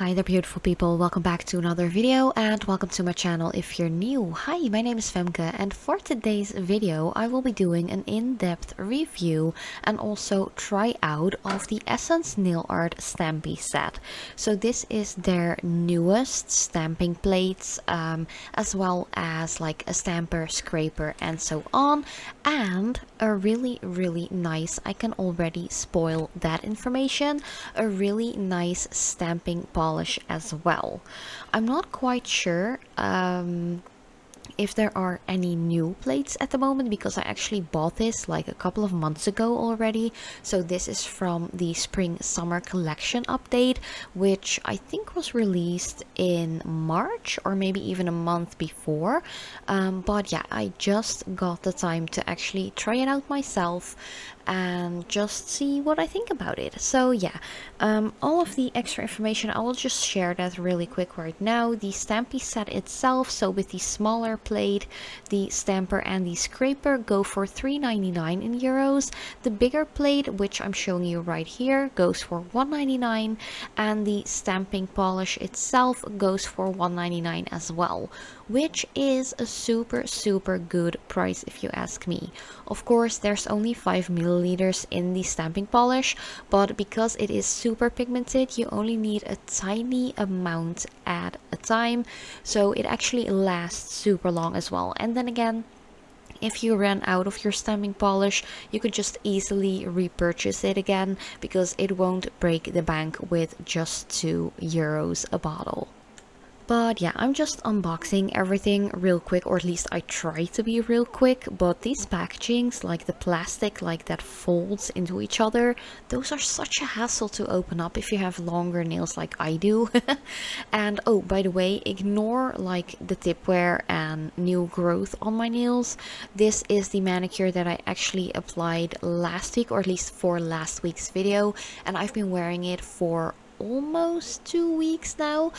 Hi there beautiful people, welcome back to another video and welcome to my channel if you're new. Hi, my name is Femke and for today's video I will be doing an in-depth review and also try out of the Essence Nail Art Stampy Set. So this is their newest stamping plates as well as like a stamper, scraper and so on, and a really nice, I can already spoil that information, a really nice stamping polish as well. I'm not quite sure if there are any new plates at the moment because I actually bought this like a couple of months ago already. So this is from the spring summer collection update, which I think was released in March or maybe even a month before, but yeah, I just got the time to actually try it out myself and just see what I think about it. So yeah, all of the extra information I will just share that really quick right now. The Stampy set itself, so with the smaller plate, the stamper and the scraper go for €3.99 in euros. The bigger plate, which I'm showing you right here, goes for $1.99, and the stamping polish itself goes for $1.99 as well, which is a super good price if you ask me. Of course, there's only 5 milliliters in the stamping polish, but because it is super pigmented, you only need a tiny amount at a time, so it actually lasts super long as well. And then again, if you run out of your stamping polish, you could just easily repurchase it again because it won't break the bank with just €2 a bottle. But yeah, I'm just unboxing everything real quick, or at least I try to be real quick. But these packagings, like the plastic like that folds into each other, those are such a hassle to open up if you have longer nails like I do. And oh, by the way, ignore like the tip wear and new growth on my nails. This is the manicure that I actually applied last week, or at least for last week's video, and I've been wearing it for almost 2 weeks now.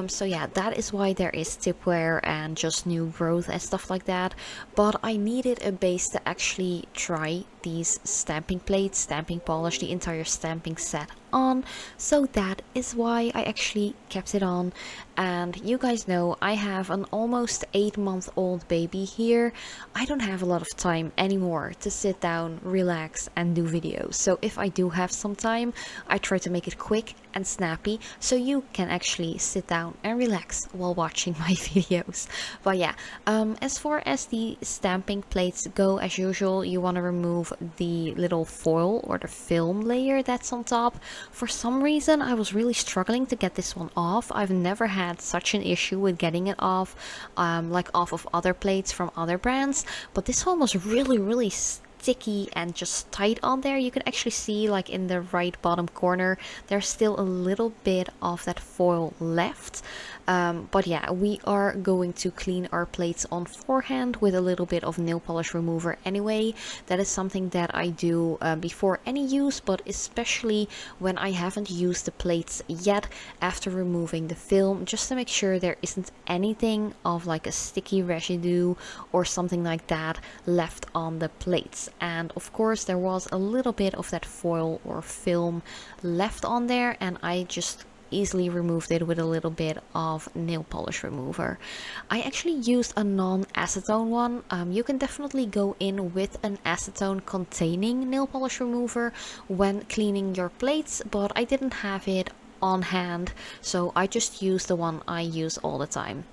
So yeah, that is why there is tip wear and just new growth and stuff like that. But I needed a base to actually try these stamping plates, stamping polish, the entire stamping set on, so that is why I actually kept it on. And you guys know I have an almost 8-month-old baby here. I don't have a lot of time anymore to sit down, relax and do videos, so if I do have some time, I try to make it quick and snappy so you can actually sit down and relax while watching my videos. But yeah, as far as the stamping plates go, as usual, you want to remove the little foil or the film layer that's on top. For some reason I was really struggling to get this one off. I've never had such an issue with getting it off, like off of other plates from other brands, but this one was really sticky and just tight on there. You can actually see like in the right bottom corner there's still a little bit of that foil left. But yeah, we are going to clean our plates on forehand with a little bit of nail polish remover anyway. That is something that I do before any use, but especially when I haven't used the plates yet, after removing the film, just to make sure there isn't anything of like a sticky residue or something like that left on the plates. And of course there was a little bit of that foil or film left on there, and I just easily removed it with a little bit of nail polish remover. I actually used a non-acetone one. You can definitely go in with an acetone containing nail polish remover when cleaning your plates, but I didn't have it on hand, so I just used the one I use all the time.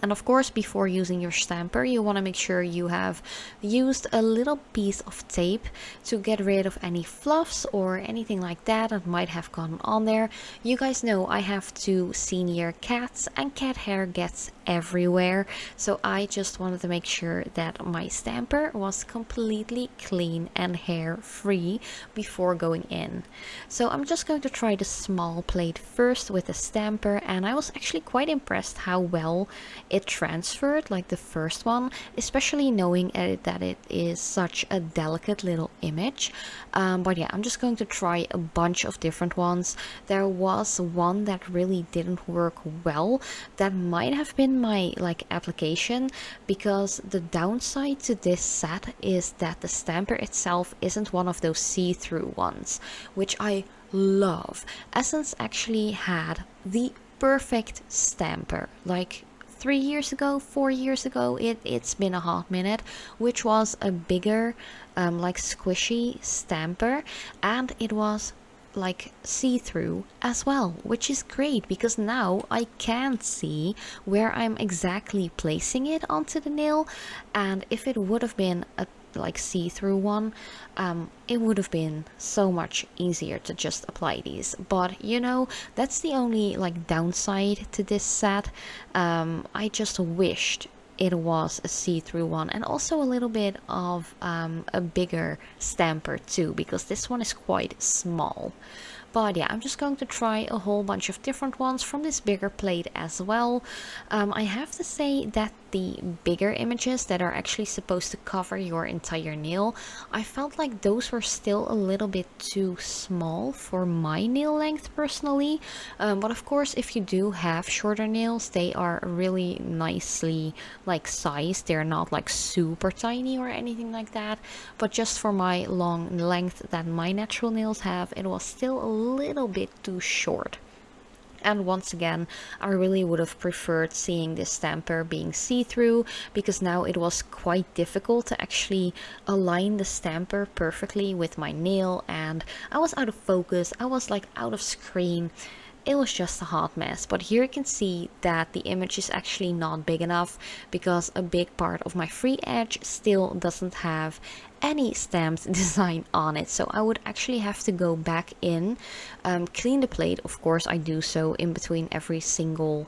And of course, before using your stamper, you want to make sure you have used a little piece of tape to get rid of any fluffs or anything like that that might have gone on there. You guys know I have 2 senior cats and cat hair gets everywhere, so I just wanted to make sure that my stamper was completely clean and hair free before going in. So I'm just going to try the small plate first with the stamper, and I was actually quite impressed how well it transferred like the first one, especially knowing that it is such a delicate little image. But yeah, I'm just going to try a bunch of different ones. There was one that really didn't work well. That might have been my like application, because the downside to this set is that the stamper itself isn't one of those see-through ones, which I love. Essence actually had the perfect stamper like 3 years ago, 4 years ago, it's been a hot minute, which was a bigger like squishy stamper, and it was like see-through as well, which is great because now I can see where I'm exactly placing it onto the nail. And if it would have been a like see-through one, it would have been so much easier to just apply these. But you know, that's the only like downside to this set. I just wished it was a see-through one, and also a little bit of a bigger stamper too, because this one is quite small. But yeah, I'm just going to try a whole bunch of different ones from this bigger plate as well. I have to say that the bigger images that are actually supposed to cover your entire nail, I felt like those were still a little bit too small for my nail length personally. But of course, if you do have shorter nails, they are really nicely like sized. They're not like super tiny or anything like that. But just for my long length that my natural nails have, it was still a little bit too short. And once again, I really would have preferred seeing this stamper being see-through, because now it was quite difficult to actually align the stamper perfectly with my nail, and I was out of focus, I was like out of screen. It was just a hot mess. But here you can see that the image is actually not big enough, because a big part of my free edge still doesn't have any stamped design on it. So I would actually have to go back in, clean the plate. Of course, I do so in between every single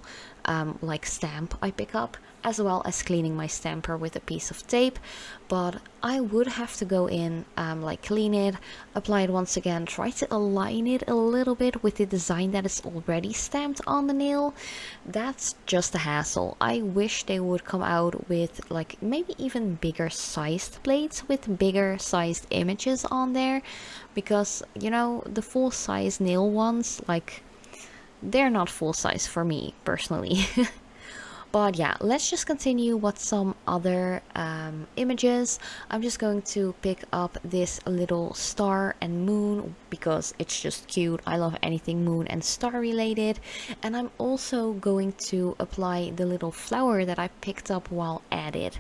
like stamp I pick up, as well as cleaning my stamper with a piece of tape. But I would have to go in, like clean it, apply it once again, try to align it a little bit with the design that is already stamped on the nail. That's just a hassle. I wish they would come out with like maybe even bigger sized plates with bigger sized images on there, because you know, the full size nail ones, like, they're not full size for me personally. But yeah, let's just continue with some other images. I'm just going to pick up this little star and moon because it's just cute. I love anything moon and star related. And I'm also going to apply the little flower that I picked up while at it.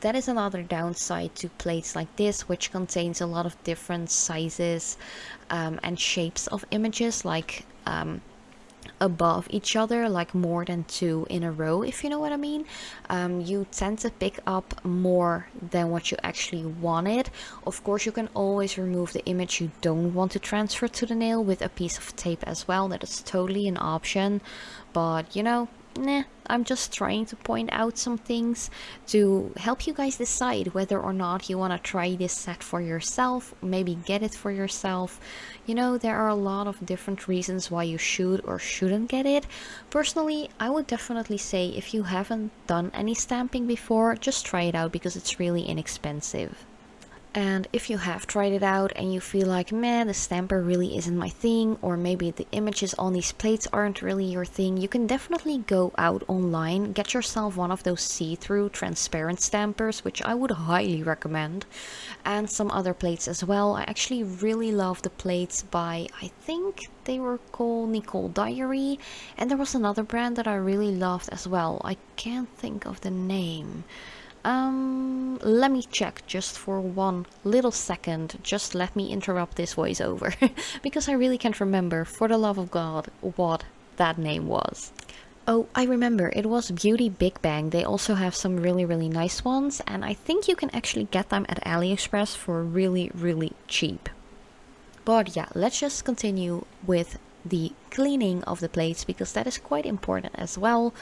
That is another downside to plates like this, which contains a lot of different sizes and shapes of images, like above each other, like more than two in a row, if you know what I mean. You tend to pick up more than what you actually wanted. Of course, you can always remove the image you don't want to transfer to the nail with a piece of tape as well. That is totally an option, but you know, I'm just trying to point out some things to help you guys decide whether or not you want to try this set for yourself, maybe get it for yourself. You know, there are a lot of different reasons why you should or shouldn't get it. Personally, I would definitely say if you haven't done any stamping before, just try it out because it's really inexpensive. And if you have tried it out and you feel like, man, the stamper really isn't my thing, or maybe the images on these plates aren't really your thing, you can definitely go out online, get yourself one of those see-through transparent stampers, which I would highly recommend, and some other plates as well. I actually really love the plates by, I think they were called Nicole Diary, and there was another brand that I really loved as well. I can't think of the name. Let me check just for one little second. Just let me interrupt this voiceover because I really can't remember, for the love of God, what that name was. Oh, I remember, it was Beauty Big Bang. They also have some really nice ones, and I think you can actually get them at AliExpress for really cheap. But yeah, let's just continue with the cleaning of the plates because that is quite important as well.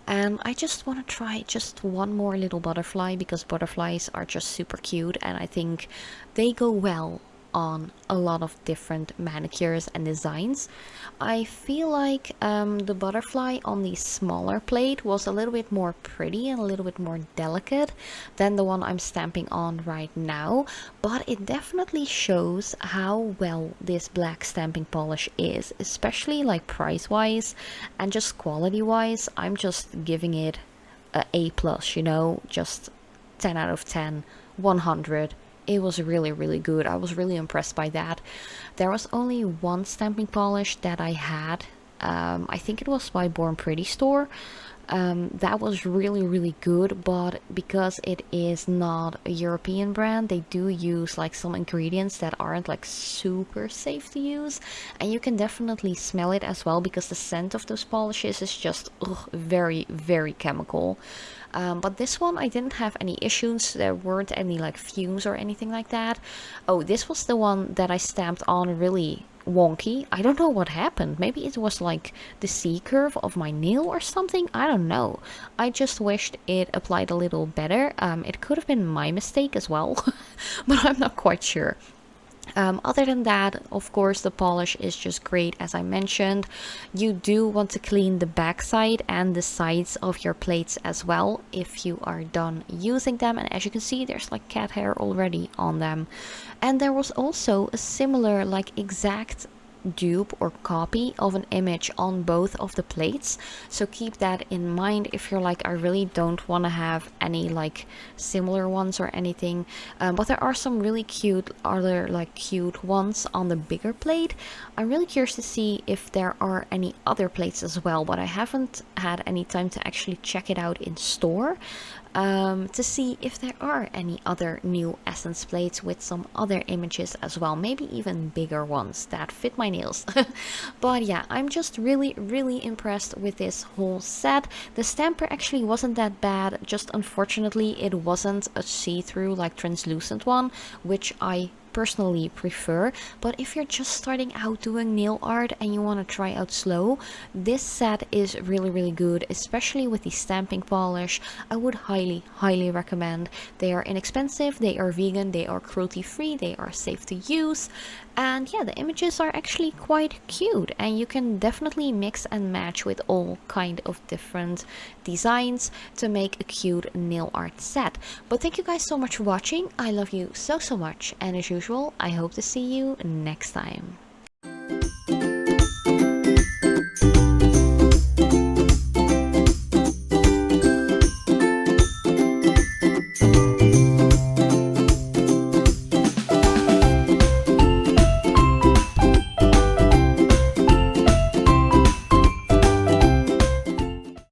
And I just want to try just one more little butterfly because butterflies are just super cute, and I think they go well on a lot of different manicures and designs. I feel like the butterfly on the smaller plate was a little bit more pretty and a little bit more delicate than the one I'm stamping on right now, but it definitely shows how well this black stamping polish is, especially like price wise and just quality wise. I'm just giving it a A plus, you know, just 10 out of 10, 100. It was really, really good. I was really impressed by that. There was only one stamping polish that I had. I think it was by Born Pretty store. That was really, really good, but because it is not a European brand, they do use like some ingredients that aren't like super safe to use, and you can definitely smell it as well because the scent of those polishes is just very, very chemical. But this one I didn't have any issues. There weren't any like fumes or anything like that. Oh, this was the one that I stamped on really wonky. I don't know what happened. Maybe it was like the C curve of my nail or something. I don't know. I just wished it applied a little better. It could have been my mistake as well, but I'm not quite sure. Other than that, of course, the polish is just great. As I mentioned, you do want to clean the backside and the sides of your plates as well if you are done using them. And as you can see, there's like cat hair already on them. And there was also a similar like exact dupe or copy of an image on both of the plates, so keep that in mind if you're like, I really don't want to have any like similar ones or anything. But there are some really cute other like cute ones on the bigger plate. I'm really curious to see if there are any other plates as well, but I haven't had any time to actually check it out in store to see if there are any other new essence plates with some other images as well, maybe even bigger ones that fit my nails. But yeah, I'm just really, really impressed with this whole set. The stamper actually wasn't that bad, just unfortunately it wasn't a see-through like translucent one, which I personally prefer. But if you're just starting out doing nail art and you want to try out slow, this set is really, really good, especially with the stamping polish. I would highly recommend. They are inexpensive, they are vegan, they are cruelty free, they are safe to use, and yeah, the images are actually quite cute, and you can definitely mix and match with all kind of different designs to make a cute nail art set. But thank you guys so much for watching. I love you so much, and as usual, I hope to see you next time.